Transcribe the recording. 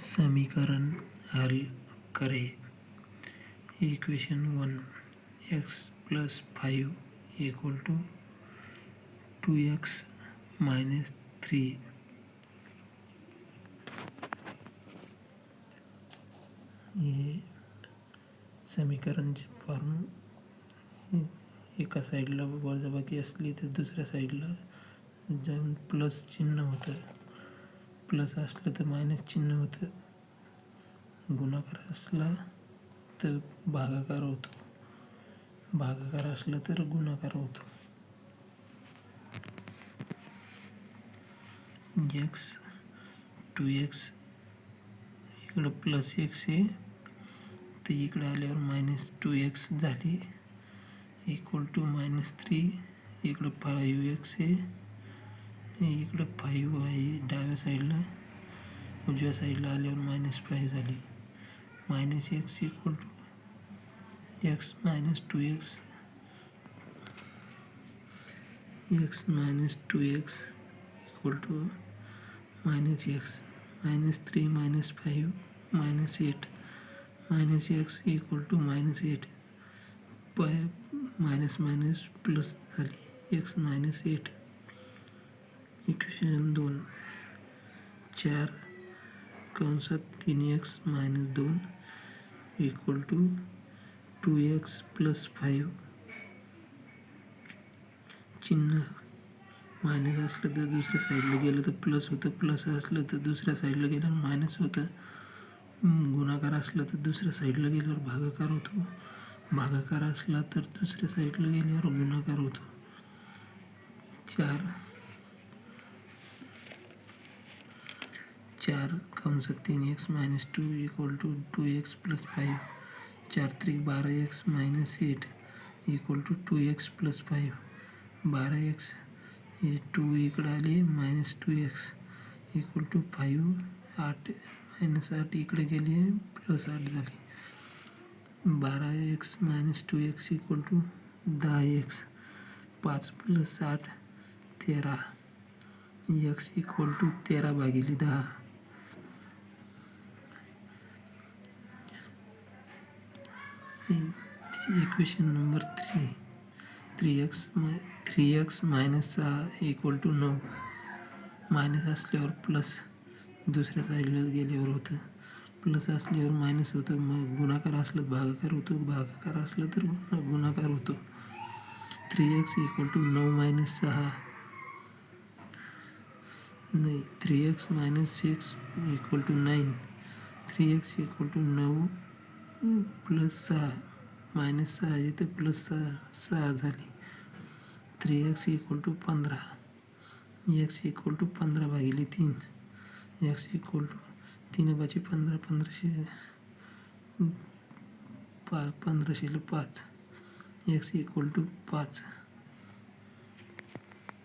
समीकरण हल करें। Equation 1 x + 5 = 2x - 3। हे समीकरणचे फॉर्म एका साईडला वजाबाकी असली तर दुसऱ्या साईडला जाऊन प्लस चिन्ह होतं, प्लस असलं तर मायनस चिन्ह होतं, गुणाकार असला तर भागाकार होतो, भागाकार असला तर गुणाकार होतो। x 2x इकडं प्लस x आहे तर इकडे आल्यावर -2x झाली = -3। इकडं 5x आहे, इकडं 5 आहे डाव्या साईडला, उजव्या साईडला आल्यावर -5 झाली। -x = x - 2x, x - 2x = -x, -3 - 5 -8, -x = -8, minus plus झाली, x - 8। इक्वेशन 2 4 कंसात 3x - 2 = 2x + 5। चिन्ह मायनस असलं तर दुसऱ्या साईडला गेलं तर प्लस होतं, प्लस असलं तर दुसऱ्या साईडला गेल्यावर मायनस होतं, गुणाकार असला तर दुसऱ्या साईडला गेल्यावर भागाकार होतो, भागाकार असला तर दुसऱ्या साईडला गेल्यावर गुणाकार होतो। 4 कंसात 3x - 2 = 2x + 5। 4 × 3 = 12x - 8 = 2x + 5। 12x हे 2 इकडे आले, -2x = 5। 8 - 8 इकडे गेले, +8 झाले। 12x - 2x = 10x। 5 + 8 13, x = 13/10। Equation number 3 3x - 6 = 9। Minus असल्यावर प्लस दुसऱ्या साईडला गेल्यावर होतं, प्लस असल्यावर मायनस होतं, मग गुणाकार असला तर भागाकार होतो, भागाकार असला तर गुणाकार होतो। 3x = 9 - 6 नाही 3x - 6 = 9। 3x = 9 + 6, -6 आहे तर +6 झाली। 3x = 15, x = 15/3, x = 3 × 5 = 15, 15 × 5, x = 5।